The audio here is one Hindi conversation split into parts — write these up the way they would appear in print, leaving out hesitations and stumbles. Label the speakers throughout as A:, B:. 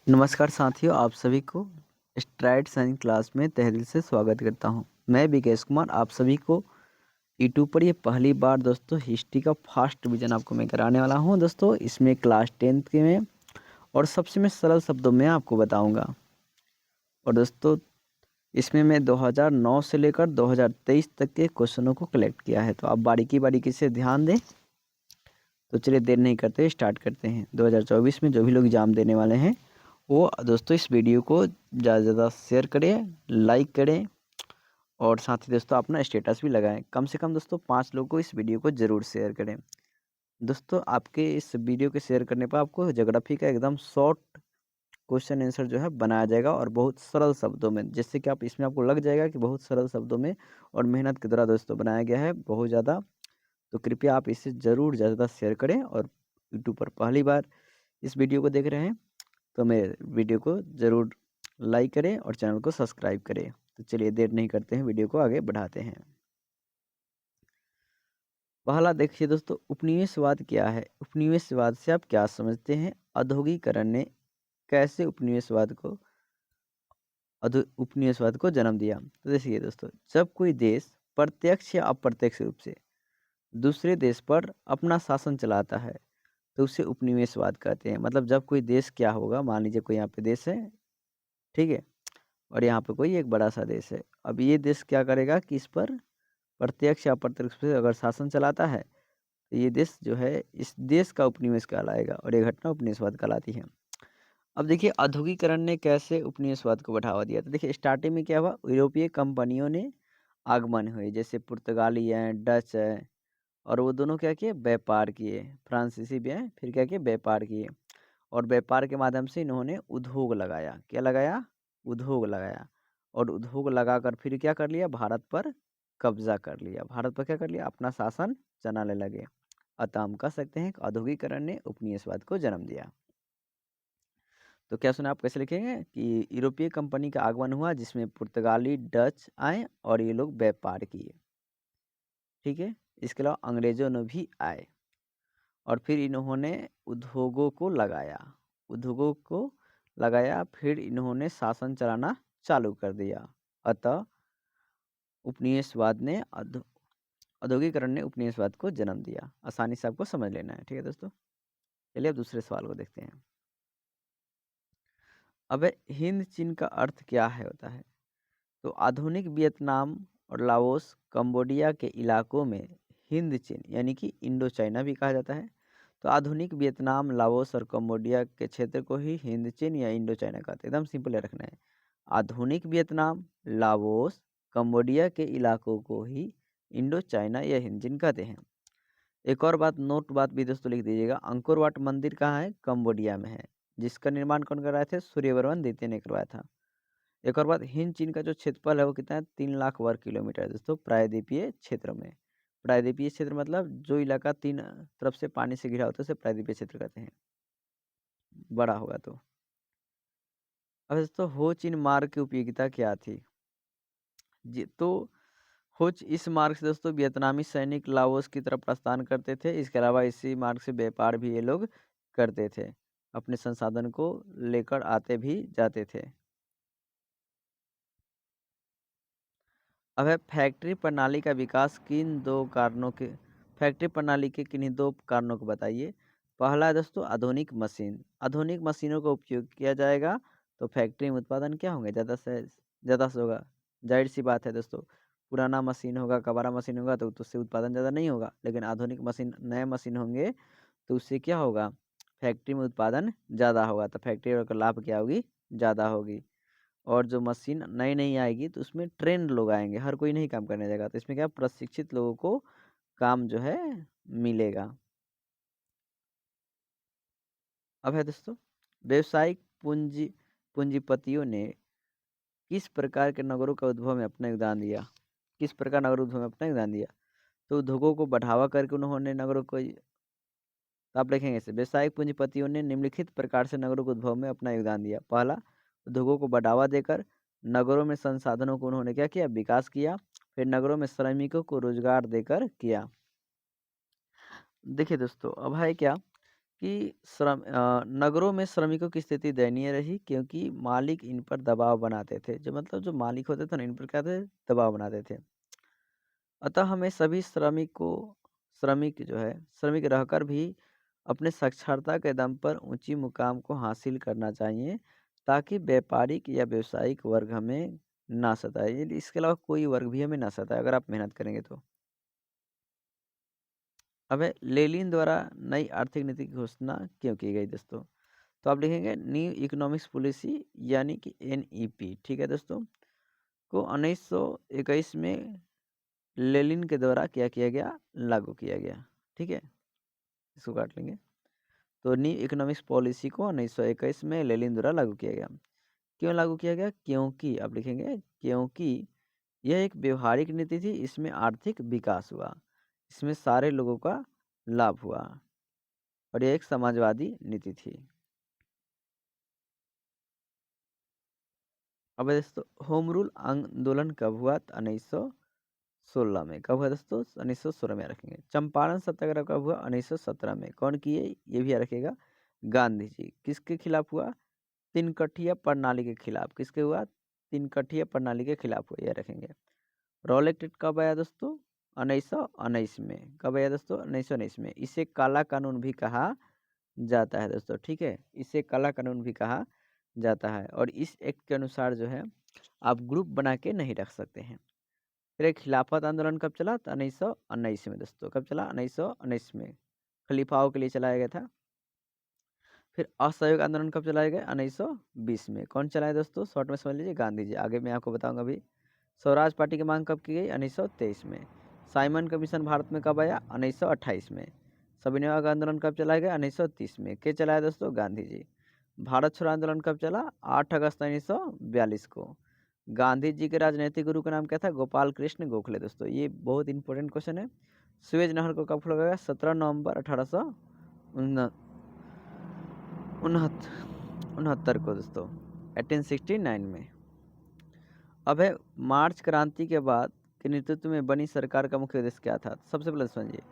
A: नमस्कार साथियों, आप सभी को स्ट्राइड साइंस क्लास में तहे दिल से स्वागत करता हूं। मैं विकेश कुमार आप सभी को यूट्यूब पर ये पहली बार दोस्तों हिस्ट्री का फर्स्ट रिवीजन आपको मैं कराने वाला हूं। दोस्तों इसमें क्लास 10th के में और सबसे मैं सरल शब्दों में आपको बताऊंगा। और दोस्तों इसमें मैं 2009 से लेकर 2023 तक के क्वेश्चनों को कलेक्ट किया है, तो आप बारीकी बारीकी से ध्यान दें। तो चलिए देर नहीं करते, स्टार्ट करते हैं। 2024 में जो भी लोग एग्ज़ाम देने वाले हैं वो दोस्तों इस वीडियो को ज़्यादा से ज़्यादा शेयर करें, लाइक करें और साथ ही दोस्तों अपना स्टेटस भी लगाएं। कम से कम दोस्तों 5 लोगों को इस वीडियो को ज़रूर शेयर करें। दोस्तों आपके इस वीडियो के शेयर करने पर आपको ज्योग्राफी का एकदम शॉर्ट क्वेश्चन आंसर जो है बनाया जाएगा और बहुत सरल शब्दों में, जिससे कि आप इसमें आपको लग जाएगा कि बहुत सरल शब्दों में और मेहनत के द्वारा दोस्तों बनाया गया है बहुत ज़्यादा। तो कृपया आप इसे ज़रूर ज़्यादा शेयर करें और यूट्यूब पर पहली बार इस वीडियो को देख रहे हैं तो मेरे वीडियो को ज़रूर लाइक करें और चैनल को सब्सक्राइब करें। तो चलिए देर नहीं करते हैं, वीडियो को आगे बढ़ाते हैं। पहला देखिए दोस्तों, उपनिवेशवाद क्या है? उपनिवेशवाद से आप क्या समझते हैं? औद्योगिकरण ने कैसे उपनिवेशवाद को जन्म दिया? तो देखिए दोस्तों, जब कोई देश प्रत्यक्ष या अप्रत्यक्ष रूप से दूसरे देश पर अपना शासन चलाता है तो उसे उपनिवेशवाद कहते हैं। मतलब जब कोई देश क्या होगा, मान लीजिए कोई यहाँ पे देश है, ठीक है, और यहाँ पे कोई एक बड़ा सा देश है। अब ये देश क्या करेगा कि इस पर प्रत्यक्ष या अप्रत्यक्ष रूप से अगर शासन चलाता है तो ये देश जो है इस देश का उपनिवेश कहलाएगा और ये घटना उपनिवेशवाद कहलाती है। अब देखिए औद्योगिकरण ने कैसे उपनिवेशवाद को बढ़ावा दिया? तो देखिए स्टार्टिंग में क्या हुआ, यूरोपीय कंपनियों ने आगमन हुए, जैसे पुर्तगाली हैं, डच है, और वो दोनों क्या किए, व्यापार किए। फ्रांसीसी भी हैं, फिर क्या किए, व्यापार किए और व्यापार के माध्यम से इन्होंने उद्योग लगाया। क्या लगाया? उद्योग लगाया। और उद्योग लगाकर फिर क्या कर लिया, भारत पर कब्जा कर लिया। भारत पर क्या कर लिया, अपना शासन चलाने लगे। अतः हम कह सकते हैं कि औद्योगिकरण ने उपनिवेशवाद को जन्म दिया। तो क्या सुना आप, कैसे लिखेंगे कि यूरोपीय कंपनी का आगमन हुआ जिसमें पुर्तगाली डच आए और ये लोग व्यापार किए, ठीक है। इसके अलावा अंग्रेजों ने भी आए और फिर इन्होंने उद्योगों को लगाया। उद्योगों को लगाया, फिर इन्होंने शासन चलाना चालू कर दिया। अतः उपनिवेशवाद ने औद्योगिकरण ने उपनिवेशवाद को जन्म दिया। आसानी से आपको समझ लेना है, ठीक है दोस्तों। चलिए अब दूसरे सवाल को देखते हैं। अब हिंद चीन का अर्थ क्या है होता है? तो आधुनिक वियतनाम और लाओस कंबोडिया के इलाकों में हिंद चीन यानी कि इंडो चाइना भी कहा जाता है। तो आधुनिक वियतनाम, लाओस और कंबोडिया के क्षेत्र को ही हिंद चीन या इंडो चाइना कहते हैं। एकदम सिंपल है रखना है। आधुनिक वियतनाम, लाओस, कंबोडिया के इलाकों को ही इंडो चाइना या हिंद चीन कहते हैं। एक और बात भी दोस्तों लिख दीजिएगा, अंकोर वाट मंदिर कहाँ है? कंबोडिया में है। जिसका निर्माण कौन कराए थे? सूर्यवर्मन द्वितीय ने करवाया था। एक और बात, हिंद चीन का जो क्षेत्रफल है वो कितना है? 3 लाख वर्ग किलोमीटर है दोस्तों, प्रायद्वीपीय क्षेत्र में। प्रायद्वीपीय क्षेत्र मतलब जो इलाका 3 तरफ से पानी से घिरा होता है उसे प्रायद्वीपीय क्षेत्र कहते हैं, बड़ा होगा तो। अब दोस्तों हो चीन मार्ग की उपयोगिता क्या थी? जी, तो होच इस मार्ग से दोस्तों वियतनामी सैनिक लाओस की तरफ प्रस्थान करते थे। इसके अलावा इसी मार्ग से व्यापार भी ये लोग करते थे, अपने संसाधन को लेकर आते भी जाते थे। अब है फैक्ट्री प्रणाली का विकास किन दो कारणों के फैक्ट्री प्रणाली के किन्हीं दो कारणों को बताइए। पहला है दोस्तों आधुनिक मशीन। आधुनिक मशीनों का उपयोग किया जाएगा तो फैक्ट्री में उत्पादन क्या होंगे, ज़्यादा से होगा। जाहिर सी बात है दोस्तों, पुराना मशीन होगा, कबाड़ा मशीन होगा तो उससे उत्पादन ज़्यादा नहीं होगा, लेकिन आधुनिक मशीन, नए मशीन होंगे तो उससे क्या होगा, फैक्ट्री में उत्पादन ज़्यादा होगा। तो फैक्ट्री का लाभ क्या होगी, ज़्यादा होगी। और जो मशीन नई नई आएगी तो उसमें ट्रेंड लोग आएंगे, हर कोई नहीं काम करने जाएगा। तो इसमें क्या, प्रशिक्षित लोगों को काम जो है मिलेगा। अब है दोस्तों, व्यवसायिक पूंजीपतियों ने किस प्रकार के नगरों का उद्भव में अपना योगदान दिया? किस प्रकार नगर उद्भव में अपना योगदान दिया? तो उद्योगों को बढ़ावा करके उन्होंने नगरों को, तो आप लिखेंगे इसे, व्यवसायिक पूंजीपतियों ने निम्नलिखित प्रकार से नगरों के उद्भव में अपना योगदान दिया। पहला, उद्योगों को बढ़ावा देकर नगरों में संसाधनों को उन्होंने क्या किया, विकास किया। फिर नगरों में श्रमिकों को रोजगार देकर किया। देखिए दोस्तों अब है क्या कि नगरों में श्रमिकों की स्थिति दयनीय रही क्योंकि मालिक इन पर दबाव बनाते थे। जो मतलब जो मालिक होते थे ना, इन पर क्या थे? दबाव बनाते थे। अतः हमें सभी श्रमिक रहकर भी अपने साक्षरता के दम पर ऊंची मुकाम को हासिल करना चाहिए, ताकि व्यापारिक या व्यावसायिक वर्ग हमें ना सताए। इसके अलावा कोई वर्ग भी हमें ना सताए अगर आप मेहनत करेंगे तो। अब है लेनिन द्वारा नई आर्थिक नीति की घोषणा क्यों की गई दोस्तों? तो आप लिखेंगे न्यू इकोनॉमिक्स पॉलिसी, यानी कि एनईपी, ठीक है दोस्तों, को 1921 में लेनिन के द्वारा क्या किया गया? लागू किया गया। ठीक है, इसको काट लेंगे। तो न्यू इकोनॉमिक्स पॉलिसी को 1921 में लेनिन द्वारा लागू किया गया। क्यों लागू किया गया? क्योंकि आप लिखेंगे क्योंकि यह एक व्यवहारिक नीति थी, इसमें आर्थिक विकास हुआ, इसमें सारे लोगों का लाभ हुआ, और यह एक समाजवादी नीति थी। अब दोस्तों होम रूल आंदोलन कब हुआ? 1916 में। कब हुआ दोस्तों? 1916 में रखेंगे। चंपारण सत्याग्रह कब हुआ? 1917 में। कौन किए? ये भी याद रखिएगा, गांधी जी। किसके खिलाफ हुआ? तिनकठिया प्रणाली के खिलाफ। किसके हुआ? तिनकठिया प्रणाली के खिलाफ हुआ, ये रखेंगे। रॉलेट एक्ट कब आया दोस्तों? 1919 में। कब आया दोस्तों? 1919 में। इसे काला कानून भी कहा जाता है दोस्तों, ठीक है, इसे काला कानून भी कहा जाता है। और इस एक्ट के अनुसार जो है आप ग्रुप बना के नहीं रख सकते हैं। फिर एक खिलाफत आंदोलन कब चला? तो 1919 में दोस्तों। कब चला? 1919 में, खलीफाओं के लिए चलाया गया था। फिर असहयोग आंदोलन कब चलाया गया? 1920 में। कौन चलाया दोस्तों? शॉर्ट में समझ लीजिए, गांधी जी। आगे मैं आपको बताऊंगा अभी। स्वराज पार्टी की मांग कब की गई? 1923 में। साइमन कमीशन भारत में कब आया? 1928 में। सविनय आंदोलन कब चलाया गया? 1930 में। के चलाया दोस्तों? गांधी जी। भारत छोड़ो आंदोलन कब चला? 8 अगस्त 1942 को। गांधी जी के राजनीतिक गुरु का नाम क्या था? गोपाल कृष्ण गोखले दोस्तों। ये बहुत इंपॉर्टेंट क्वेश्चन है। सुएज नहर को कब खोला गया? 17 नवंबर 1869 को दोस्तों, 1869 में। अब है मार्च क्रांति के बाद के नेतृत्व में बनी सरकार का मुख्य उद्देश्य क्या था? सबसे पहले समझिए,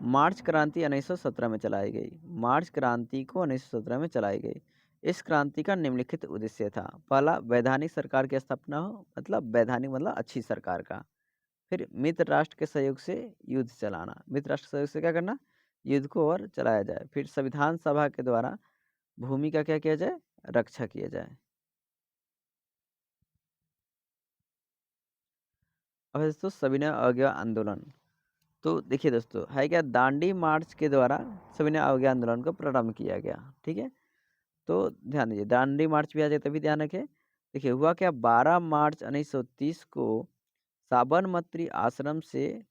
A: मार्च क्रांति 1917 में चलाई गई। मार्च क्रांति को 1917 में चलाई गई। इस क्रांति का निम्नलिखित उद्देश्य था। पहला, वैधानिक सरकार की स्थापना हो, मतलब वैधानिक मतलब अच्छी सरकार का। फिर मित्र राष्ट्र के सहयोग से युद्ध चलाना। मित्र राष्ट्र के सहयोग से क्या करना? युद्ध को और चलाया जाए। फिर संविधान सभा के द्वारा भूमि का क्या किया जाए? रक्षा किया जाए। अब है दोस्तों सविनय अवज्ञा आंदोलन। तो देखिए दोस्तों, है क्या? दांडी मार्च के द्वारा सविनय अवज्ञा आंदोलन को प्रारंभ किया गया। ठीक है, तो ध्यान दीजिए, दांडी मार्च भी आ जाए तभी ध्यान रखें। देखिए हुआ क्या, 12 मार्च 1930 को साबरमती आश्रम से,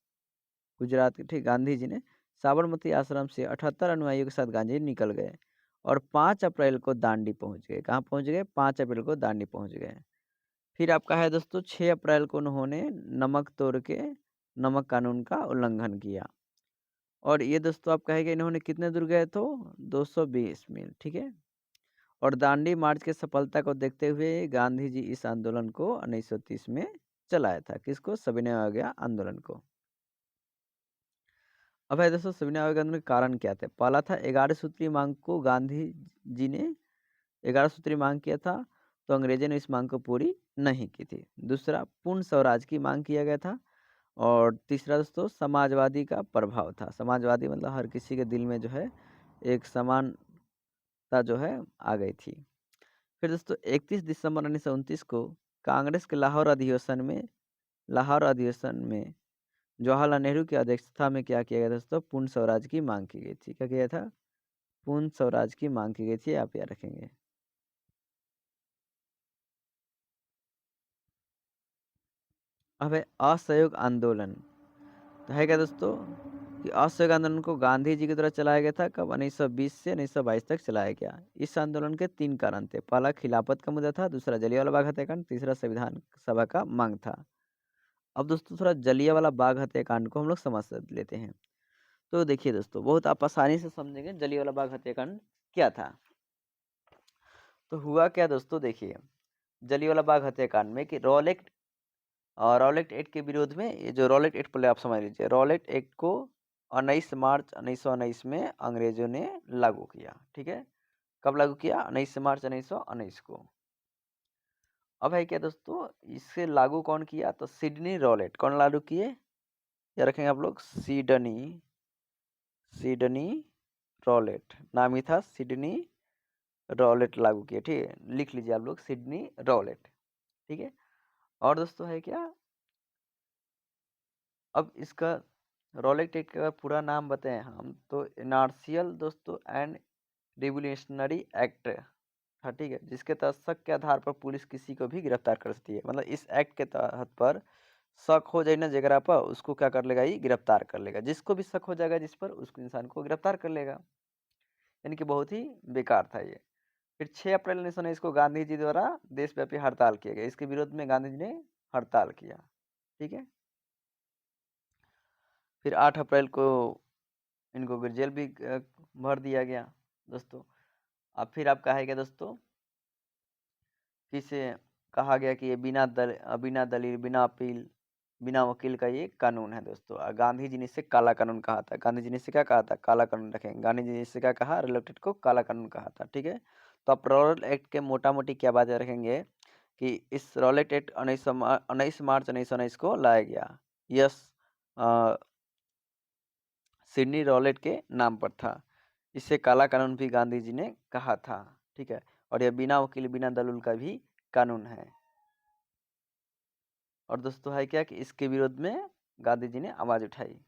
A: गुजरात के, ठीक, गांधी जी ने साबरमती आश्रम से 78 अनुयायियों के साथ गांधी जी निकल गए और 5 अप्रैल को दांडी पहुंच गए। कहाँ पहुंच गए? 5 अप्रैल को दांडी पहुंच गए। फिर आपका है दोस्तों 6 अप्रैल को उन्होंने नमक तोड़ के नमक कानून का उल्लंघन किया। और ये दोस्तों आपका है कि इन्होंने कितने दूर गए? तो 220 मील। ठीक है, और दांडी मार्च की सफलता को देखते हुए गांधी जी इस आंदोलन को 1930 में चलाया था। किसको? सविनय अवज्ञा आंदोलन को। अब है दोस्तों सविनय अवज्ञा आंदोलन के कारण क्या थे? पहला था 11 सूत्री मांग को गांधी जी ने 11 सूत्री मांग किया था, तो अंग्रेजों ने इस मांग को पूरी नहीं की थी। दूसरा, पूर्ण स्वराज की मांग किया गया था। और तीसरा दोस्तों समाजवादी का प्रभाव था। समाजवादी मतलब हर किसी के दिल में जो है एक समानता जो है आ गई थी। फिर दोस्तों 31 दिसंबर 1929 को कांग्रेस के लाहौर अधिवेशन में जवाहरलाल नेहरू की अध्यक्षता में क्या किया गया दोस्तों? पूर्ण स्वराज की मांग की गई थी। क्या किया था? पूर्ण स्वराज की मांग की गई थी, आप याद रखेंगे। अब है असहयोग आंदोलन। तो है क्या दोस्तों कि असहयोग आंदोलन को गांधी जी के द्वारा चलाया गया था। कब? 1920 से 1922 तक चलाया गया। इस आंदोलन के 3 कारण थे। पहला खिलाफत का मुद्दा था, दूसरा जलियांवाला बाग हत्याकांड, तीसरा संविधान सभा का मांग था। अब दोस्तों थोड़ा जलियांवाला बाग हत्याकांड को हम लोग समझ लेते हैं। तो देखिए दोस्तों, बहुत आप आसानी से समझेंगे जलियांवाला बाग हत्याकांड क्या था। तो हुआ क्या दोस्तों, देखिए जलियांवाला बाग हत्याकांड में कि रॉलेट एक्ट के विरोध में, ये जो रॉलेट एक्ट, पहले आप समझ लीजिए, रॉलेट एक्ट को 19 मार्च 1919 में अंग्रेजों ने लागू किया। ठीक है, कब लागू किया? 19 मार्च 1919 को। अब है क्या दोस्तों, इसे लागू कौन किया? तो सिडनी रॉलेट। कौन लागू किए? या रखेंगे आप लोग सिडनी, सिडनी रॉलेट नाम ही था, सिडनी रॉलेट लागू किए। ठीक है, लिख लीजिए आप लोग सिडनी रॉलेट। ठीक है, और दोस्तों है क्या, अब इसका रॉलेट एक्ट का पूरा नाम बताएं हम तो इनर्शियल दोस्तों एंड रिवोल्यूशनरी एक्ट था। ठीक है, जिसके तहत शक के आधार पर पुलिस किसी को भी गिरफ्तार कर सकती है। मतलब इस एक्ट के तहत पर शक हो जाए ना जगह पर, उसको क्या कर लेगा? ये गिरफ्तार कर लेगा। जिसको भी शक हो जाएगा जिस पर, उसको इंसान को गिरफ्तार कर लेगा। यानी कि बहुत ही बेकार था ये। फिर 6 अप्रैल 1919 को गांधी जी द्वारा देशव्यापी हड़ताल किया गया। इसके विरोध में गांधी जी ने हड़ताल किया। ठीक है, फिर 8 अप्रैल को इनको जेल भी भर दिया गया दोस्तों। अब फिर आपका है क्या दोस्तों, किसे कहा गया कि ये बिना दलील, बिना अपील, बिना वकील का ये कानून है दोस्तों। गांधी जी ने इसे काला कानून कहा था। गांधी जी ने इसे क्या कहा था? काला कानून। रखेंगे, गांधी जी ने इसे क्या कहा? रिलेक्टेड को काला कानून कहा था। ठीक है, तो आप रॉलेट एक्ट के मोटा मोटी क्या बातें रखेंगे कि इस रॉलेट एक्ट 19 मार्च 1919 को लाया गया। यस, सिडनी रॉलेट के नाम पर था। इसे काला कानून भी गांधी जी ने कहा था। ठीक है, और यह बिना वकील, बिना दलील का भी कानून है। और दोस्तों है क्या कि इसके विरोध में गांधी जी ने आवाज उठाई।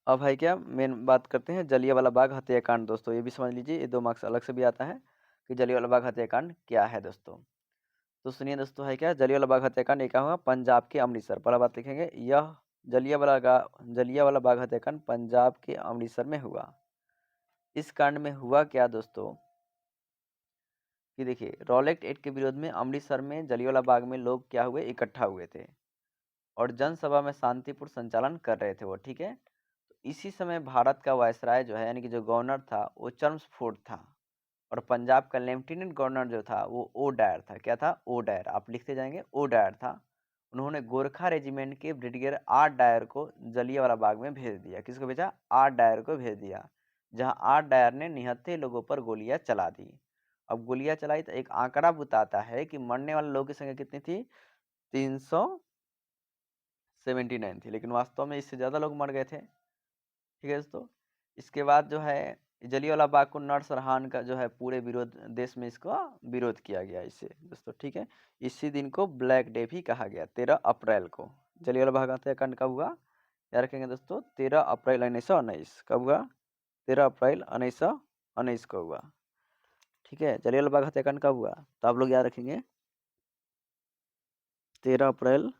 A: अब है क्या, मेन बात करते हैं जलियांवाला बाग हत्याकांड। दोस्तों ये भी समझ लीजिए, ये 2 मार्क्स अलग से भी आता है कि जलियांवाला बाग हत्याकांड क्या है दोस्तों। तो सुनिए दोस्तों, है क्या जलियांवाला बाग हत्याकांड? ये क्या हुआ? पंजाब के अमृतसर। पहला बात लिखेंगे, यह जलियांवाला बाग हत्याकांड पंजाब के अमृतसर में हुआ। इस कांड में हुआ क्या दोस्तों कि देखिए, रॉलेट एक्ट के विरोध में अमृतसर में जलियांवाला बाग में लोग क्या हुए? इकट्ठा हुए थे और जनसभा में शांतिपूर्ण संचालन कर रहे थे वो। ठीक है, तो इसी समय भारत का वायसराय जो है, यानी कि जो गवर्नर था, वो चर्मस्फोर्ड था। और पंजाब का लेफ्टिनेंट गवर्नर जो था वो ओ डायर था। क्या था? O Dyer. आप लिखते जाएंगे, ओ डायर था। उन्होंने गोरखा रेजिमेंट के ब्रिगेडियर आर डायर को जलियांवाला बाग में भेज दिया। किसको भेजा? आर डायर को भेज दिया, जहां आर डायर ने निहत्थे लोगों पर गोलियां चला दी। अब गोलियां चलाई तो एक आंकड़ा बताता है कि मरने वाले लोगों की संख्या कितनी थी? 379 थी, लेकिन वास्तव में इससे ज्यादा लोग मर गए थे। ठीक है दोस्तों, इसके बाद जो है जलियांवाला बाग को नरसंहार का जो है पूरे विरोध, देश में इसका विरोध किया गया इससे दोस्तों। ठीक है, इसी दिन को ब्लैक डे भी कहा गया, 13 अप्रैल को। जलियांवाला बाग हत्याकांड कब हुआ? याद रखेंगे दोस्तों, 13 अप्रैल 1919। कब हुआ? 13 अप्रैल 1919 को हुआ। ठीक है, जलियांवाला बाग हत्याकांड कब हुआ? तो आप लोग याद रखेंगे 13 अप्रैल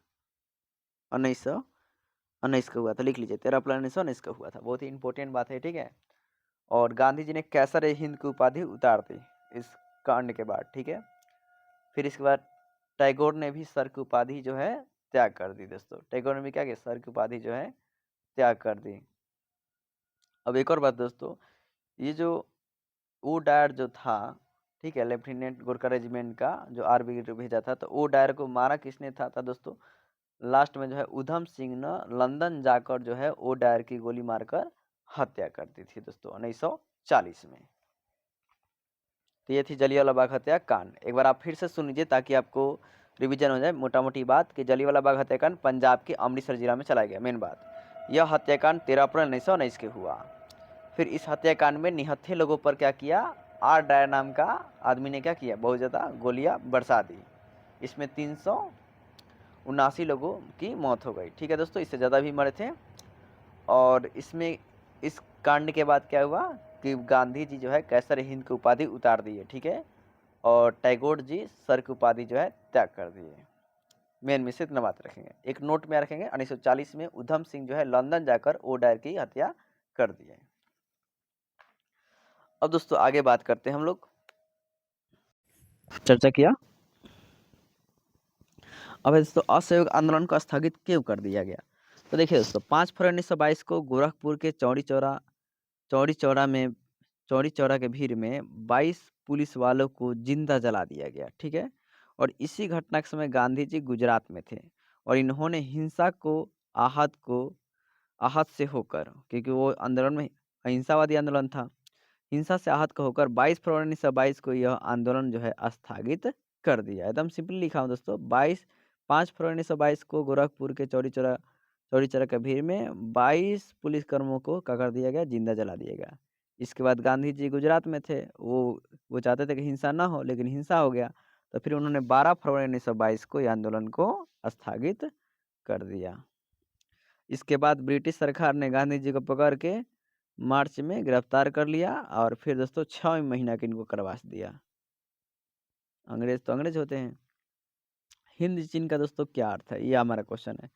A: 1919 को हुआ था। लिख लीजिए, 13 अप्रैल 1919 को हुआ था। बहुत ही इंपॉर्टेंट बात है। ठीक है, और गांधी जी ने कैसर ए हिंद की उपाधि उतार दी इस कांड के बाद। ठीक है, फिर इसके बाद टैगोर ने भी सर की उपाधि जो है त्याग कर दी दोस्तों। टैगोर ने भी क्या किया? सर की उपाधि जो है त्याग कर दी। अब एक और बात दोस्तों, ये जो ओ डायर जो था, ठीक है, लेफ्टिनेंट गोरखा रेजिमेंट का जो आर ब्रिगेड भेजा था, तो ओ डायर को मारा किसने था दोस्तों? लास्ट में जो है उधम सिंह ने लंदन जाकर जो है ओ डायर की गोली मारकर हत्या कर दी थी दोस्तों 1940 में। तो ये थी जलियांवाला बाग हत्याकांड। एक बार आप फिर से सुन लीजिए ताकि आपको रिवीजन हो जाए मोटा मोटी बात कि जलियांवाला बाग हत्याकांड पंजाब के अमृतसर जिला में चलाया गया। मेन बात, यह हत्याकांड 13 अप्रैल 1919 के हुआ। फिर इस हत्याकांड में निहत्थे लोगों पर क्या किया? आर डायर नाम का आदमी ने क्या किया? बहुत ज़्यादा गोलियां बरसा दी। इसमें 379 लोगों की मौत हो गई। ठीक है दोस्तों, इससे ज़्यादा भी मरे थे। और इसमें इस कांड के बाद क्या हुआ कि गांधी जी जो है कैसर हिंद की उपाधि उतार दिए। ठीक है, और टैगोर जी सर की उपाधि जो है त्याग कर दिए। मेन में से इतना बात रखेंगे, एक नोट में रखेंगे। 1940 में उधम सिंह जो है लंदन जाकर ओ डायर की हत्या कर दिए। अब दोस्तों आगे बात करते हैं हम लोग, चर्चा किया। अब दोस्तों असहयोग आंदोलन को स्थगित क्यों कर दिया गया? तो देखिए दोस्तों, 5 फरवरी 1922 को गोरखपुर के चौड़ी चौरा में चौड़ी चौरा के भीड़ में 22 पुलिस वालों को जिंदा जला दिया गया। ठीक है, और इसी घटना के समय गांधी जी गुजरात में थे और इन्होंने हिंसा को, आहत को आहत से होकर, क्योंकि वो आंदोलन में अहिंसावादी आंदोलन था। हिंसा से आहत होकर 22 फरवरी 1922 को यह आंदोलन जो है स्थगित कर दिया। एकदम सिंपली लिखा हूँ दोस्तों, 5 फरवरी 1922 को गोरखपुर के चौरी चौरा के भीड़ में 22 पुलिसकर्मियों को क्या कर दिया गया, जिंदा जला दिया गया। इसके बाद गांधी जी गुजरात में थे, वो चाहते थे कि हिंसा ना हो, लेकिन हिंसा हो गया। तो फिर उन्होंने 12 फरवरी 1922 को यह आंदोलन को स्थगित कर दिया। इसके बाद ब्रिटिश सरकार ने गांधी जी को पकड़ के मार्च में गिरफ्तार कर लिया और फिर दोस्तों 6 महीना के इनको करवास दिया। अंग्रेज तो अंग्रेज होते हैं। हिंद चीन का दोस्तों क्या अर्थ है, ये हमारा क्वेश्चन है।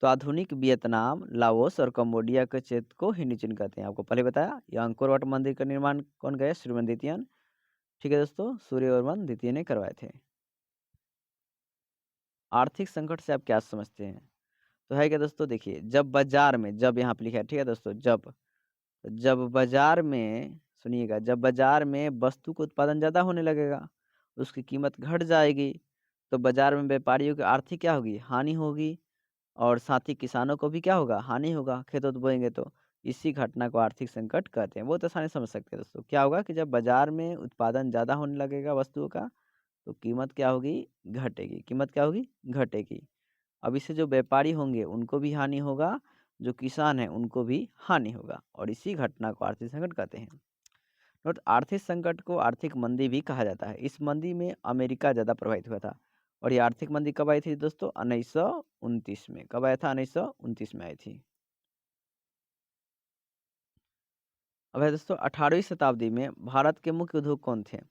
A: तो आधुनिक वियतनाम, लाओस और कंबोडिया के क्षेत्र को हिंद चीन कहते हैं। आपको पहले बताया। यह अंकोर वाट मंदिर का निर्माण कौन गया, सूर्यवर्मन द्वितीय। ठीक है दोस्तों, सूर्यवर्मन द्वितीय ने करवाए थे। आर्थिक संकट से आप क्या समझते हैं? तो है क्या दोस्तों, देखिए, जब बाजार में, जब यहाँ पे लिखा है, ठीक है दोस्तों, जब बाजार में, सुनिएगा, जब बाजार में वस्तु का उत्पादन ज़्यादा होने लगेगा, उसकी कीमत घट जाएगी, तो बाजार में व्यापारियों की आर्थिक क्या होगी, हानि होगी, और साथ ही किसानों को भी क्या होगा, हानि होगा, खेत उत बोएंगे तो। इसी घटना को आर्थिक संकट कहते हैं। बहुत आसानी से समझ सकते हैं दोस्तों। क्या होगा कि जब बाजार में उत्पादन ज़्यादा होने लगेगा वस्तुओं का, तो कीमत क्या होगी, घटेगी। कीमत क्या होगी, घटेगी। अब इससे जो व्यापारी होंगे उनको भी हानि होगा, जो किसान हैं उनको भी हानि होगा, और इसी घटना को आर्थिक संकट कहते हैं। नोट, आर्थिक संकट को आर्थिक मंदी भी कहा जाता है। इस मंदी में अमेरिका ज़्यादा प्रभावित हुआ था। और ये आर्थिक मंदी कब आई थी दोस्तों, 1929 में। कब आया था, 1929 में आई थी। अब है दोस्तों, 18वीं शताब्दी में भारत के मुख्य उद्योग कौन थे? तो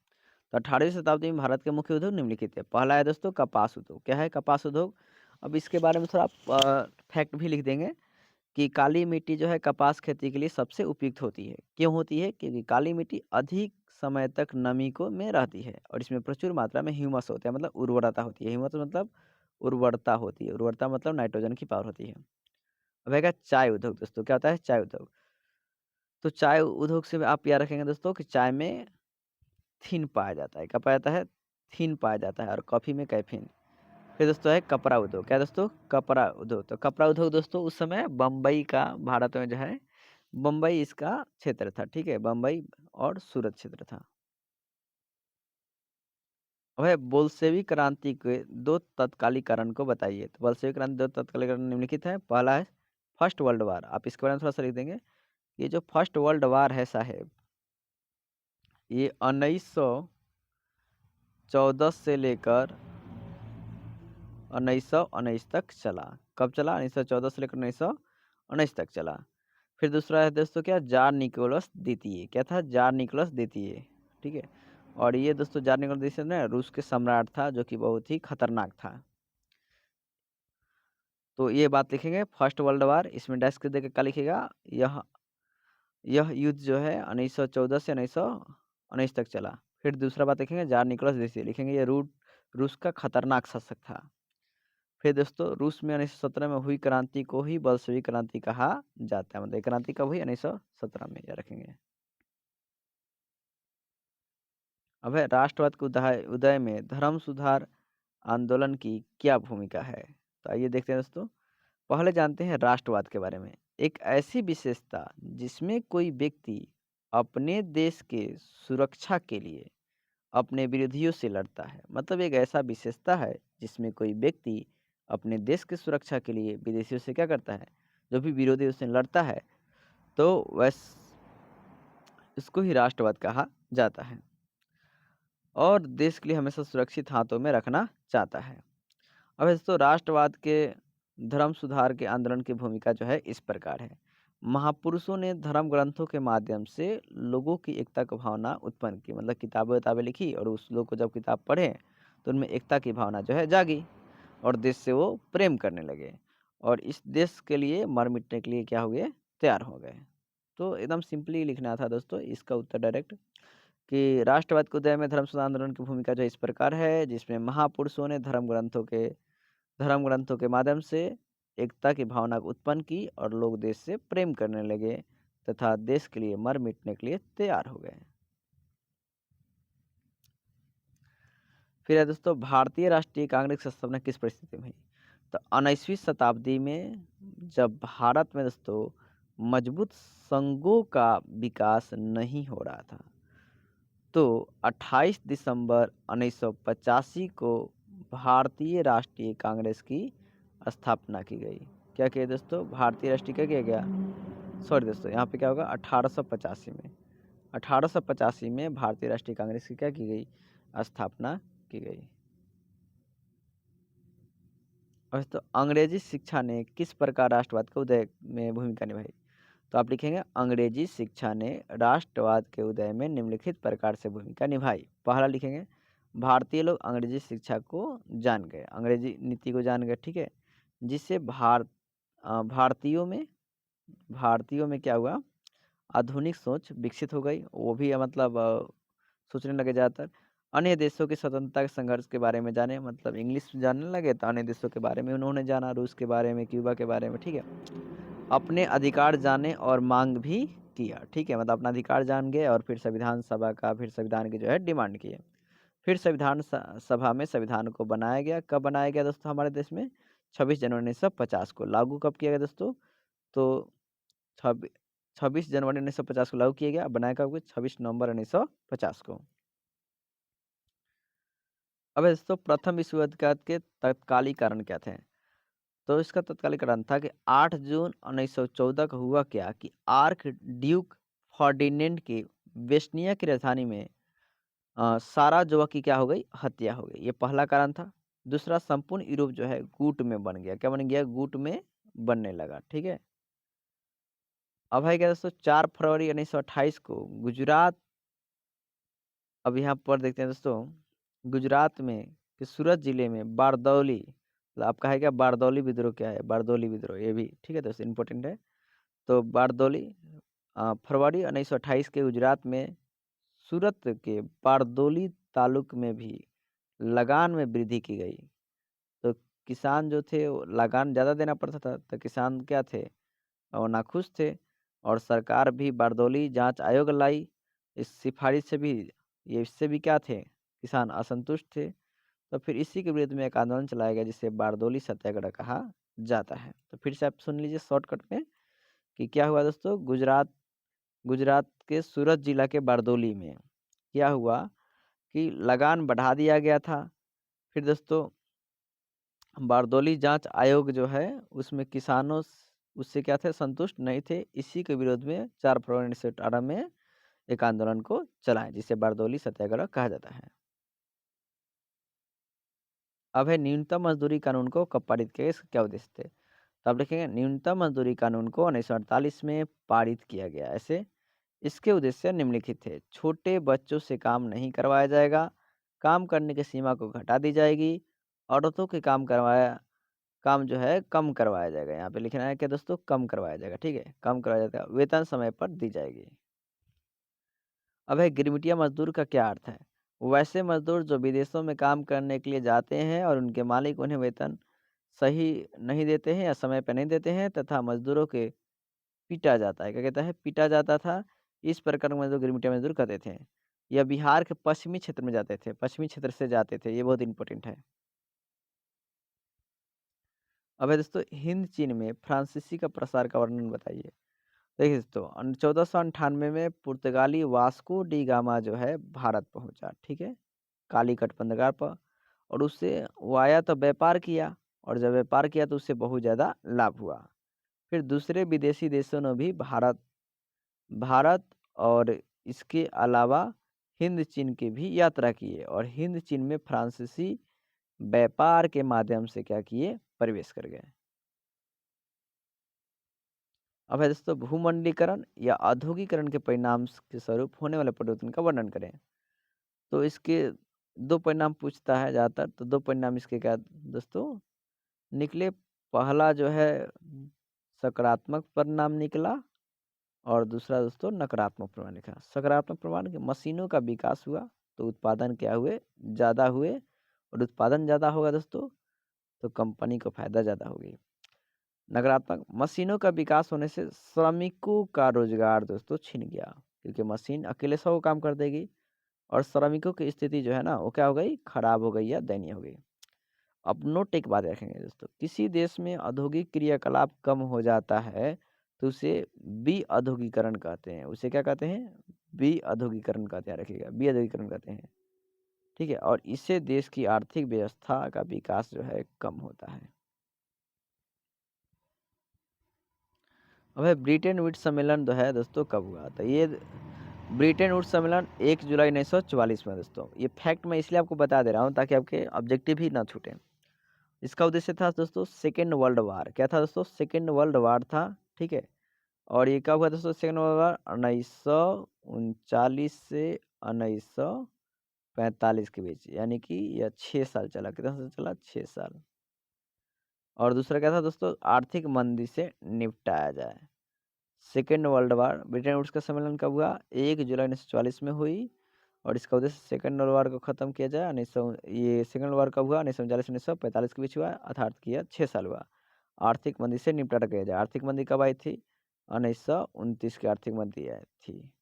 A: 18वीं शताब्दी में भारत के मुख्य उद्योग निम्नलिखित है। पहला है दोस्तों कपास उद्योग। क्या है, कपास उद्योग। अब इसके बारे में थोड़ा फैक्ट भी लिख देंगे कि काली मिट्टी जो है कपास खेती के लिए सबसे उपयुक्त होती है। क्यों होती है? क्योंकि काली मिट्टी अधिक समय तक नमी को में रहती है, और इसमें प्रचुर मात्रा में ह्यूमस होता है, मतलब उर्वरता होती है। ह्यूमस मतलब उर्वरता होती है। उर्वरता मतलब नाइट्रोजन की पावर होती है। अब है चाय उद्योग दोस्तों। क्या होता है, चाय उद्योग। तो चाय उद्योग से आप याद रखेंगे दोस्तों कि चाय में थीन पाया जाता है। क्या पाया जाता है, थीन पाया जाता है, और कॉफ़ी में कैफीन। फिर दोस्तों है कपड़ा उद्योग। क्या दोस्तों, कपड़ा उद्योग। तो कपड़ा उद्योग दोस्तों उस समय बम्बई का, भारत में जो है बम्बई इसका क्षेत्र था। ठीक है, बम्बई और सूरत क्षेत्र था। अब है बोल्शेविक क्रांति के दो तत्कालिक कारण को बताइए। तो बोल्शेविक क्रांति दो तत्कालिक कारण निम्नलिखित है। पहला है फर्स्ट वर्ल्ड वार। आप इसके बारे में थोड़ा सा लिख देंगे। ये जो फर्स्ट वर्ल्ड वार है साहेब, ये 1914 से लेकर 1919 तक चला। कब चला, 1914 से लेकर 1919 तक चला। फिर दूसरा है दोस्तों क्या, जार निकोलस द्वितीय। क्या था, जार निकोलस द्वितीय। ठीक है, और ये दोस्तों जार निकोलस द्वितीय ना रूस के सम्राट था, जो कि बहुत ही खतरनाक था। तो ये बात लिखेंगे, फर्स्ट वर्ल्ड वार, इसमें डैश कर देकर क्या लिखेगा, यह युद्ध जो है 1914 से 1919 तक चला। फिर दूसरा बात लिखेंगे, जार निकोलस द्वितीय, लिखेंगे ये रूस का खतरनाक शासक था। फिर दोस्तों रूस में 1917 में हुई क्रांति को ही बल्शेविक क्रांति कहा जाता है। मतलब ये क्रांति कब हुई, 1917 में, याद रखेंगे। अब है राष्ट्रवाद के उदय उदय में धर्म सुधार आंदोलन की क्या भूमिका है? तो आइए देखते हैं दोस्तों। पहले जानते हैं राष्ट्रवाद के बारे में। एक ऐसी विशेषता जिसमें कोई व्यक्ति अपने देश के सुरक्षा के लिए अपने विरोधियों से लड़ता है। मतलब एक ऐसा विशेषता है जिसमें कोई व्यक्ति अपने देश की सुरक्षा के लिए विदेशियों से क्या करता है, जो भी विरोधी उससे लड़ता है, तो वैस इसको ही राष्ट्रवाद कहा जाता है, और देश के लिए हमेशा सुरक्षित हाथों में रखना चाहता है। अब दोस्तों राष्ट्रवाद के धर्म सुधार के आंदोलन की भूमिका जो है इस प्रकार है। महापुरुषों ने धर्म ग्रंथों के माध्यम से लोगों की एकता की भावना उत्पन्न की। मतलब किताबें लिखी, और उस लोग को जब किताब पढ़े तो उनमें एकता की भावना जो है जागी, और देश से वो प्रेम करने लगे, और इस देश के लिए मर मिटने के लिए क्या हो गए, तैयार हो गए। तो एकदम सिंपली लिखना था दोस्तों इसका उत्तर डायरेक्ट, कि राष्ट्रवाद के उदय में धर्म सुधार आंदोलन की भूमिका जो इस प्रकार है, जिसमें महापुरुषों ने धर्म ग्रंथों के माध्यम से एकता की भावना को उत्पन्न की, और लोग देश से प्रेम करने लगे तथा देश के लिए मर मिटने के लिए तैयार हो गए। फिर है दोस्तों भारतीय राष्ट्रीय कांग्रेस की स्थापना किस परिस्थिति में हुई? तो 19वीं शताब्दी में जब भारत में दोस्तों मजबूत संघों का विकास नहीं हो रहा था, तो 28 दिसंबर 1985 को भारतीय राष्ट्रीय कांग्रेस की स्थापना की गई। क्या किया दोस्तों? भारतीय राष्ट्रीय क्या किया गया? सॉरी दोस्तों, यहाँ पे क्या होगा? 1885 में। 1885 में भारतीय राष्ट्रीय कांग्रेस की क्या की गई? स्थापना की गई। और तो अंग्रेजी शिक्षा ने किस प्रकार राष्ट्रवाद के उदय में भूमिका निभाई? तो आप लिखेंगे अंग्रेजी शिक्षा ने राष्ट्रवाद के उदय में निम्नलिखित प्रकार से भूमिका निभाई। पहला लिखेंगे भारतीय लोग अंग्रेजी शिक्षा को जान गए, अंग्रेजी नीति को जान गए, ठीक है, जिससे भारतीयों में क्या हुआ? आधुनिक सोच विकसित हो गई, वो भी मतलब सोचने लगे ज़्यादातर। अन्य देशों की स्वतंत्रता के संघर्ष के बारे में जाने, मतलब इंग्लिश जानने लगे तो अन्य देशों के बारे में उन्होंने जाना, रूस के बारे में, क्यूबा के बारे में, ठीक है। अपने अधिकार जाने और मांग भी किया, ठीक है, मतलब अपना अधिकार जान गए और फिर संविधान सभा का, फिर संविधान की जो है डिमांड किए। फिर संविधान सभा में संविधान को बनाया गया। कब बनाया गया दोस्तों हमारे देश में? 26 जनवरी 1950 को। लागू कब किया गया दोस्तों? तो छब 26 जनवरी 1950 को लागू किया गया। बनाया कब? 26 नवंबर 1950 को। अब दोस्तों प्रथम विश्व युद्ध के तत्कालीन कारण क्या थे? तो इसका तत्कालीन कारण था कि 8 जून 1914 को हुआ क्या कि आर्क ड्यूक फर्डिनेंड की वेस्टनिया की राजधानी में साराजोवा की क्या हो गई? हत्या हो गई। ये पहला कारण था। दूसरा, संपूर्ण यूरोप जो है गुट में बन गया। क्या बन गया? गुट में बनने लगा, ठीक है। अब है क्या दोस्तों? 4 फरवरी 1928 को गुजरात, अब यहाँ पर देखते हैं दोस्तों, गुजरात में कि सूरत जिले में बारदौली, मतलब आपका है क्या? बारदौली विद्रोह क्या है? बारदौली विद्रोह, ये भी ठीक है दोस्तों, इंपॉर्टेंट है। तो बारदौली फरवरी 1928 के गुजरात में सूरत के बारदौली तालुक में भी लगान में वृद्धि की गई। तो किसान जो थे वो लगान ज़्यादा देना पड़ता था, तो किसान क्या थे? और नाखुश थे। और सरकार भी बारदौली जांच आयोग लाई। इस सिफारिश से भी, ये इससे भी क्या थे? किसान असंतुष्ट थे। तो फिर इसी के विरुद्ध में एक आंदोलन चलाया गया जिसे बारदौली सत्याग्रह कहा जाता है। तो फिर से आप सुन लीजिए शॉर्टकट में कि क्या हुआ दोस्तों? गुजरात के सूरत जिला के बारदौली में क्या हुआ कि लगान बढ़ा दिया गया था। फिर दोस्तों बारदौली जांच आयोग जो है उसमें किसानों उससे क्या थे? संतुष्ट नहीं थे। इसी के विरोध में 4 फरवरी 1918 में एक आंदोलन को चलाएं जिसे बारदौली सत्याग्रह कहा जाता है। अब है न्यूनतम मजदूरी कानून को कब पारित किया गया? इसका क्या उद्देश्य थे? तो आप देखेंगे न्यूनतम मजदूरी कानून को 1948 में पारित किया गया। ऐसे इसके उद्देश्य निम्नलिखित थे। छोटे बच्चों से काम नहीं करवाया जाएगा, काम करने की सीमा को घटा दी जाएगी, औरतों के काम जो है कम करवाया जाएगा। यहाँ पे लिखना है कि दोस्तों कम करवाया जाएगा, ठीक है, कम करवाया जाएगा, वेतन समय पर दी जाएगी। अब है गिरमिटिया मजदूर का क्या अर्थ है? वैसे मजदूर जो विदेशों में काम करने के लिए जाते हैं और उनके मालिक उन्हें वेतन सही नहीं देते हैं या समय पर नहीं देते हैं तथा मजदूरों के पीटा जाता है। क्या कहता है? पीटा जाता था। इस प्रकार के मजदूर गिरमिटिया मजदूर कहते थे। यह बिहार के पश्चिमी क्षेत्र में जाते थे, पश्चिमी क्षेत्र से जाते थे। ये बहुत इंपॉर्टेंट है। अब है दोस्तों हिंद चीन में फ्रांसीसी का प्रसार का वर्णन बताइए। देखिए दोस्तों 1498 में पुर्तगाली वास्को डी गामा जो है भारत पहुंचा, ठीक है, कालीकट बंदरगाह पर। और उससे वो आया तो व्यापार किया, और जब व्यापार किया तो उससे बहुत ज़्यादा लाभ हुआ। फिर दूसरे विदेशी देशों ने भी भारत भारत और इसके अलावा हिंद चीन की भी यात्रा किए और हिंद चीन में फ्रांसीसी व्यापार के माध्यम से क्या किए? प्रवेश कर गए। अब है दोस्तों भूमंडलीकरण या औद्योगिकरण के परिणाम के स्वरूप होने वाले परिवर्तन का वर्णन करें। तो इसके 2 परिणाम पूछता है ज़्यादातर, तो 2 परिणाम इसके क्या दोस्तों निकले? पहला जो है सकारात्मक परिणाम निकला और दूसरा दोस्तों नकारात्मक प्रमाण लिखा। सकारात्मक प्रमाण कि मशीनों का विकास हुआ तो उत्पादन क्या हुए? ज़्यादा हुए। और उत्पादन ज़्यादा होगा दोस्तों तो कंपनी को फायदा ज़्यादा होगी। नकारात्मक मशीनों का विकास होने से श्रमिकों का रोजगार दोस्तों छिन गया, क्योंकि मशीन अकेले 100 काम कर देगी और श्रमिकों की स्थिति जो है ना वो क्या हो गई? खराब हो गई या दयनीय हो गई। अब नोट एक बात रखेंगे दोस्तों, किसी देश में औद्योगिक क्रियाकलाप कम हो जाता है तो उसे विऔद्योगीकरण कहते हैं। उसे क्या कहते हैं? विऔद्योगीकरण कहते हैं, रखिएगा, विऔद्योगीकरण कहते हैं। ठीक है? और इससे देश की आर्थिक व्यवस्था का विकास जो है कम होता है। अब है ब्रिटेन वुड्स सम्मेलन जो है दोस्तों कब हुआ? तो ये ब्रिटेन वुड्स सम्मेलन 1 जुलाई 1944 में दोस्तों। ये फैक्ट मैं इसलिए आपको बता दे रहा हूँ ताकि आपके ऑब्जेक्टिव ही ना छूटें। इसका उद्देश्य था दोस्तों सेकेंड वर्ल्ड वार। क्या था दोस्तों? सेकेंड वर्ल्ड वार था, ठीक है? और ये कब हुआ दोस्तों सेकेंड वर्ल्ड वार? 1939 से 1945 के बीच, यानी कि यह 6 साल चला। कितना साल चला? 6 साल। और दूसरा क्या था दोस्तों? आर्थिक मंदी से निपटाया जाए। Second world war Bretton Woods का सम्मेलन कब हुआ? 1 जुलाई 1944 में हुई। और इसका उद्देश्य सेकेंड वर्ल्ड वार को खत्म किया जाए। 1900 ये सेकेंड वर्ल्ड वार कब हुआ? 1939 से 1945 के बीच हुआ, अर्थात कि यह 6 साल हुआ। आर्थिक मंदी से निपटारा किया जाए। आर्थिक मंदी कब आई थी? 1929 की आर्थिक मंदी आई थी।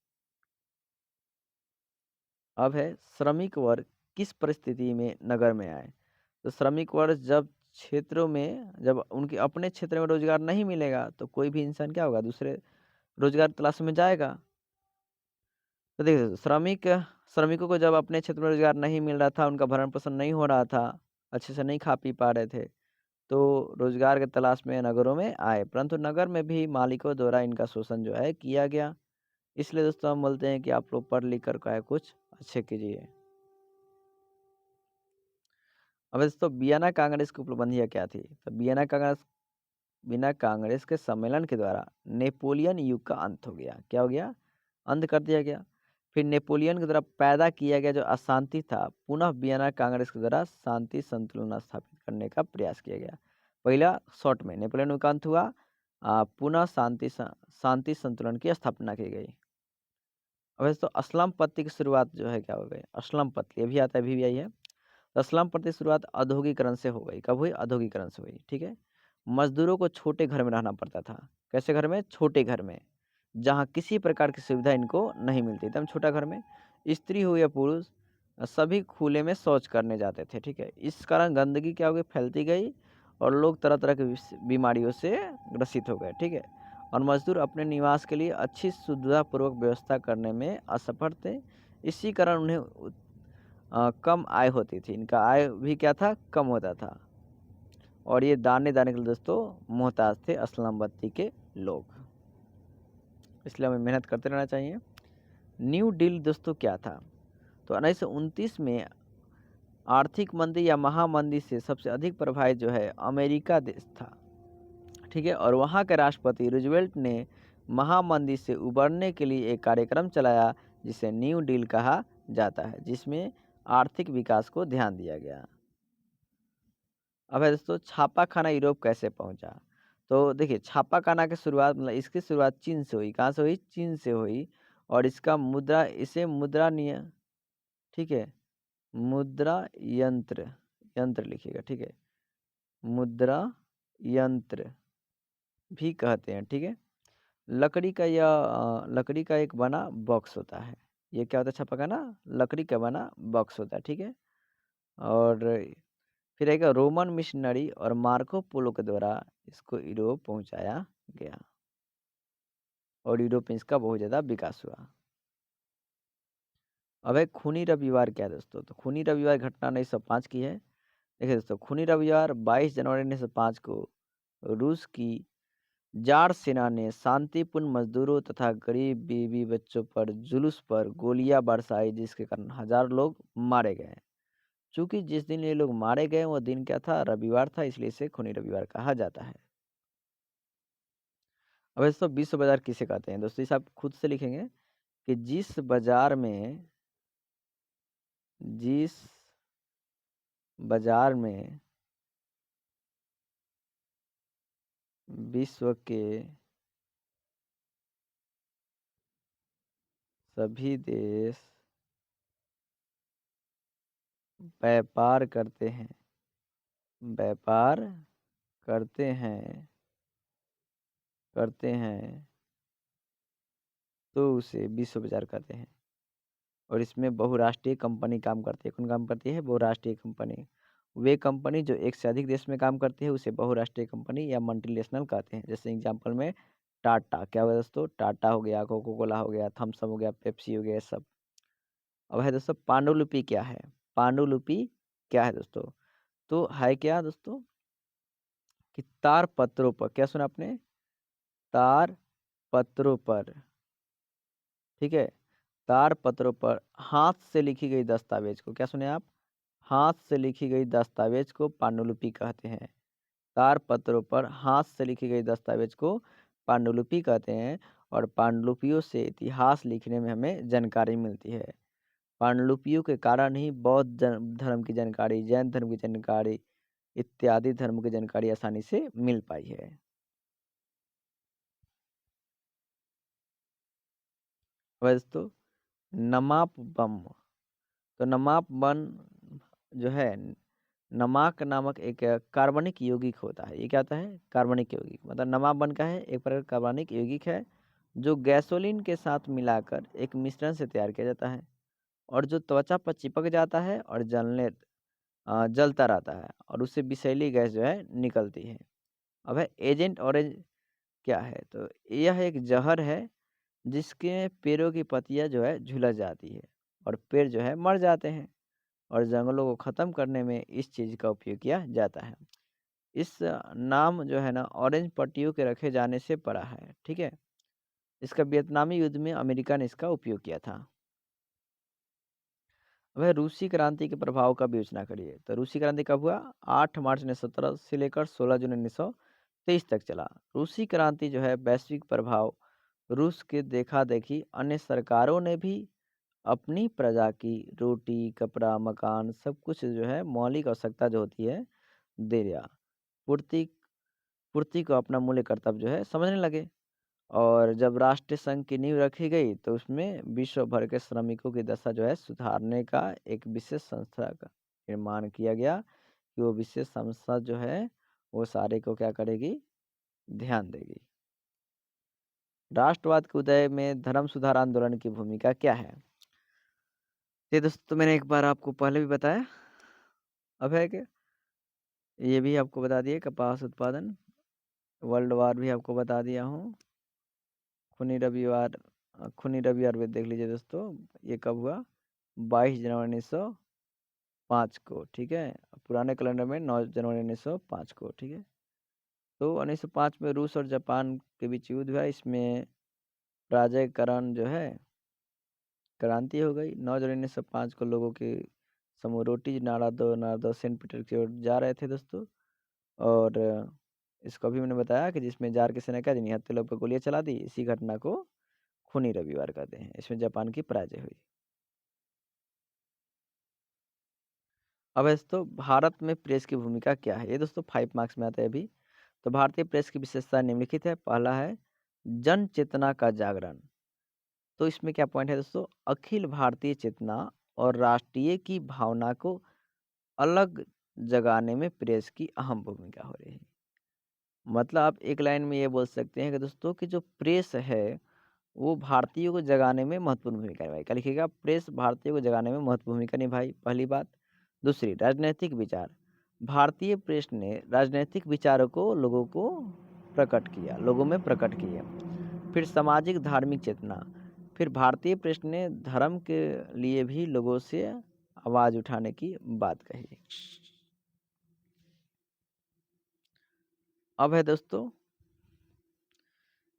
A: अब है श्रमिक वर्ग किस परिस्थिति में नगर में आए? तो श्रमिक वर्ग जब क्षेत्रों में, जब उनके अपने क्षेत्र में रोजगार नहीं मिलेगा तो कोई भी इंसान क्या होगा? दूसरे रोजगार तलाश में जाएगा। तो देखिए श्रमिकों को जब अपने क्षेत्र में रोजगार नहीं मिल रहा था, उनका भरण-पोषण नहीं हो रहा था, अच्छे से नहीं खा-पी पा रहे थे, तो रोजगार की तलाश में नगरों में आए। परंतु नगर में भी मालिकों द्वारा इनका शोषण जो है किया गया। इसलिए दोस्तों हम बोलते हैं कि आप लोग पढ़ लिख कर क्या है कुछ अच्छे कीजिए। अब दोस्तों वियना कांग्रेस की उपलब्धियाँ क्या थी? तो वियना कांग्रेस के सम्मेलन के द्वारा नेपोलियन युग का अंत हो गया। क्या हो गया? अंत कर दिया गया। फिर नेपोलियन के द्वारा पैदा किया गया जो अशांति था, पुनः वियना कांग्रेस के द्वारा शांति संतुलन स्थापित करने का प्रयास किया गया। पहला शॉर्ट में नेपोलियन युग का अंत हुआ, पुनः शांति संतुलन की स्थापना की गई। अब वैसे तो अस्लम पत्ती की शुरुआत जो है क्या हो गई? अस्लम पत्ती अभी आता है, अभी भी आई है। तो अस्लम पत्ती की शुरुआत औद्योगिकरण से हो गई। कब हुई? औद्योगिकरण से हुई, ठीक है? मजदूरों को छोटे घर में रहना पड़ता था। कैसे घर में? छोटे घर में, जहाँ किसी प्रकार की सुविधा इनको नहीं मिलती, एकदम छोटा घर में। स्त्री हो या पुरुष सभी खुले में शौच करने जाते थे, ठीक है? इस कारण गंदगी क्या हो गई? फैलती गई और लोग तरह तरह की बीमारियों से ग्रसित हो गए, ठीक है? और मजदूर अपने निवास के लिए अच्छी सुविधापूर्वक व्यवस्था करने में असफल थे। इसी कारण उन्हें कम आय होती थी। इनका आय भी क्या था? कम होता था। और ये दाने-दाने के लिए दोस्तों मोहताज थे अस्लम बत्ती के लोग। इसलिए हमें मेहनत करते रहना चाहिए। न्यू डील दोस्तों क्या था? तो 1929 में आर्थिक मंदी या महामंदी से सबसे अधिक प्रभावित जो है अमेरिका देश था, ठीक है? और वहाँ के राष्ट्रपति रूजवेल्ट ने महामंदी से उबरने के लिए एक कार्यक्रम चलाया जिसे न्यू डील कहा जाता है, जिसमें आर्थिक विकास को ध्यान दिया गया। अब है दोस्तों छापाखाना यूरोप कैसे पहुंचा? तो देखिए छापाखाना की शुरुआत, मतलब इसकी शुरुआत चीन से हुई। कहाँ से हुई? चीन से हुई। और इसका मुद्रा, इसे मुद्रा निय ठीक है, मुद्रा यंत्र, यंत्र लिखिएगा, ठीक है? मुद्रा यंत्र भी कहते हैं, ठीक है? लकड़ी का एक बना बॉक्स होता है। ये क्या होता है? छापाखाना लकड़ी का बना बॉक्स होता है, ठीक है? और फिर आएगा रोमन मिशनरी और मार्को पोलो के द्वारा इसको यूरोप पहुंचाया गया और यूरोप में इसका बहुत ज़्यादा विकास हुआ। अब है खूनी रविवार क्या है दोस्तों? तो खूनी रविवार घटना 1905 की है। देखिए दोस्तों खूनी रविवार 22 जनवरी 1905 को रूस की जार सेना ने शांतिपूर्ण मजदूरों तथा गरीब बीवी बच्चों पर जुलूस पर गोलियां बरसाई, जिसके कारण हजारों लोग मारे गए। चूंकि जिस दिन ये लोग मारे गए वो दिन क्या था? रविवार था, इसलिए इसे खूनी रविवार कहा जाता है। अब दोस्तों विश्व बाजार किसे कहते हैं? दोस्तों इसे आप खुद से लिखेंगे कि जिस बाजार में विश्व के सभी देश व्यापार करते हैं, व्यापार करते हैं करते हैं तो उसे विश्व बाजार कहते हैं। और इसमें बहुराष्ट्रीय कंपनी काम करती है। कौन काम करती है? बहुराष्ट्रीय कंपनी। वे कंपनी जो एक से अधिक देश में काम करती है उसे बहुराष्ट्रीय कंपनी या मल्टीनेशनल कहते हैं। जैसे एग्जांपल में टाटा, क्या होगा दोस्तों? टाटा हो गया, कोका कोला हो गया, थम्स अप हो गया, पेप्सी हो गया, ये सब। अब है दोस्तों पांडुलिपि क्या है? पांडुलिपि क्या है दोस्तों? तो है क्या दोस्तों कि तार पत्रों पर, क्या सुना आपने? तार पत्रों पर, ठीक है? तार पत्रों पर हाथ से लिखी गई दस्तावेज को क्या सुने आप? हाथ से लिखी गई दस्तावेज को पांडुलिपि कहते हैं। तार पत्रों पर हाथ से लिखी गई दस्तावेज को पांडुलिपि कहते हैं और पांडुलिपियों से इतिहास लिखने में हमें जानकारी मिलती है। पांडुलिपियों के कारण ही बौद्ध धर्म की जानकारी, जैन धर्म की जानकारी इत्यादि धर्म की जानकारी आसानी से मिल पाई है। दोस्तों नमाप बम, तो नमाप वन जो है नमाक नामक एक कार्बनिक यौगिक होता है। ये क्या होता है? कार्बनिक यौगिक। मतलब नमाप वन का है एक प्रकार का कार्बनिक यौगिक है जो गैसोलीन के साथ मिलाकर एक मिश्रण से तैयार किया जाता है और जो त्वचा पर चिपक जाता है और जलता रहता है और उससे विषैली गैस जो है निकलती है। अब है एजेंट ऑरेंज क्या है? तो यह एक जहर है जिसके पेड़ों की पत्तियां जो है झुलस जाती है और पेड़ जो है मर जाते हैं और जंगलों को ख़त्म करने में इस चीज़ का उपयोग किया जाता है। इस नाम जो है ना ऑरेंज पट्टियों के रखे जाने से पड़ा है, ठीक है? इसका वियतनामी युद्ध में अमेरिका ने इसका उपयोग किया था। वह रूसी क्रांति के प्रभाव का विवेचना करिए। तो रूसी क्रांति कब हुआ? 8 मार्च 1917 से लेकर 16 जून 1923 तक चला। रूसी क्रांति जो है वैश्विक प्रभाव रूस के देखा-देखी अन्य सरकारों ने भी अपनी प्रजा की रोटी, कपड़ा, मकान सब कुछ जो है मौलिक आवश्यकता जो होती है दे दिया। पूर्ति पूर्ति को अपना मूल्य कर्तव्य जो है समझने लगे और जब राष्ट्रीय संघ की नींव रखी गई तो उसमें विश्व भर के श्रमिकों की दशा जो है सुधारने का एक विशेष संस्था का निर्माण किया गया कि वो विशेष संस्था जो है वो सारे को क्या करेगी? ध्यान देगी। राष्ट्रवाद के उदय में धर्म सुधार आंदोलन की भूमिका क्या है? ये दोस्तों मैंने एक बार आपको पहले भी बताया, अब है क्या? ये भी आपको बता दिए कपास उत्पादन, वर्ल्ड वार भी आपको बता दिया हूँ। खूनी रविवार भी देख लीजिए दोस्तों, ये कब हुआ? 22 जनवरी 1905 को, ठीक है? पुराने कैलेंडर में 9 जनवरी 1905 को, ठीक है? तो 1905 में रूस और जापान के बीच युद्ध हुआ, इसमें पराजयकरण जो है क्रांति हो गई। 9 जनवरी 1905 को लोगों के समूह रोटी नारादो सेंट पीटर की ओर जा रहे थे दोस्तों और इसको अभी मैंने बताया कि जिसमें जार की सेना क्या निहत्थे लोग पर गोलियां चला दी, इसी घटना को खूनी रविवार कहते हैं। इसमें जापान की पराजय हुई। अब दोस्तों भारत में प्रेस की भूमिका क्या है? ये दोस्तों 5 मार्क्स में आता है अभी। तो भारतीय प्रेस की विशेषता निम्नलिखित है। पहला है जन चेतना का जागरण। तो इसमें क्या पॉइंट है दोस्तों? अखिल भारतीय चेतना और राष्ट्रीय की भावना को अलग जगाने में प्रेस की अहम भूमिका हो रही है। मतलब आप एक लाइन में ये बोल सकते हैं कि दोस्तों कि जो प्रेस है, वो भारतीयों को जगाने में महत्वपूर्ण भूमिका निभाई। क्या लिखिएगा? प्रेस भारतीयों को जगाने में महत्वपूर्ण भूमिका निभाई, पहली बात। दूसरी, राजनैतिक विचार। भारतीय प्रेस ने राजनैतिक विचारों को लोगों को प्रकट किया, लोगों में प्रकट किए। फिर सामाजिक धार्मिक चेतना। फिर भारतीय प्रेस ने धर्म के लिए भी लोगों से आवाज़ उठाने की बात कही। अब है दोस्तों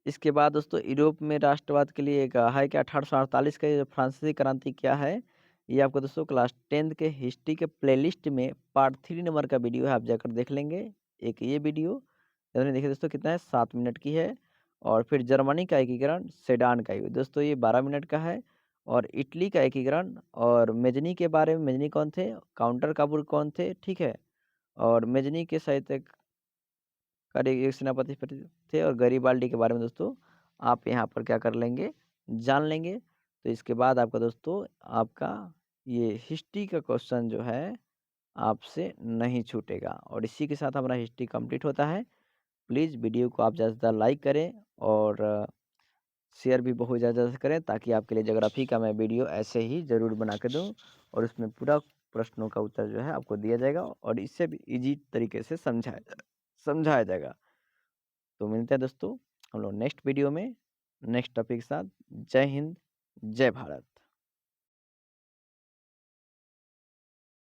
A: इसके बाद दोस्तों यूरोप में राष्ट्रवाद के लिए एक है कि 1848 का ये फ्रांसीसी क्रांति क्या है? ये आपको दोस्तों क्लास 10th के हिस्ट्री के प्लेलिस्ट में पार्ट 3 नंबर का वीडियो है, आप जाकर देख लेंगे। एक ये वीडियो आपने देखिए दोस्तों कितना है 7 मिनट की है और फिर जर्मनी का एकीकरण सेडान का युद्ध दोस्तों ये 12 मिनट का है और इटली का एकीकरण और मेजनी के बारे में मेजनी कौन थे? काउंटर काबुल कौन थे? ठीक है। और मेजनी के साहित्य एक सेनापति थे और गरीबाल्डी के बारे में दोस्तों आप यहाँ पर क्या कर लेंगे? जान लेंगे। तो इसके बाद आपका दोस्तों आपका ये हिस्ट्री का क्वेश्चन जो है आपसे नहीं छूटेगा और इसी के साथ हमारा हिस्ट्री कंप्लीट होता है। प्लीज़ वीडियो को आप ज़्यादा से ज़्यादा लाइक करें और शेयर भी बहुत ज़्यादा से करें ताकि आपके लिए ज्योग्राफी का मैं वीडियो ऐसे ही ज़रूर बना के दूँ और उसमें पूरा प्रश्नों का उत्तर जो है आपको दिया जाएगा और इससे भी ईज़ी तरीके से समझाया जाएगा। तो मिलते हैं दोस्तों हम लोग नेक्स्ट वीडियो में, नेक्स्ट टॉपिक के साथ। जय हिंद, जय भारत।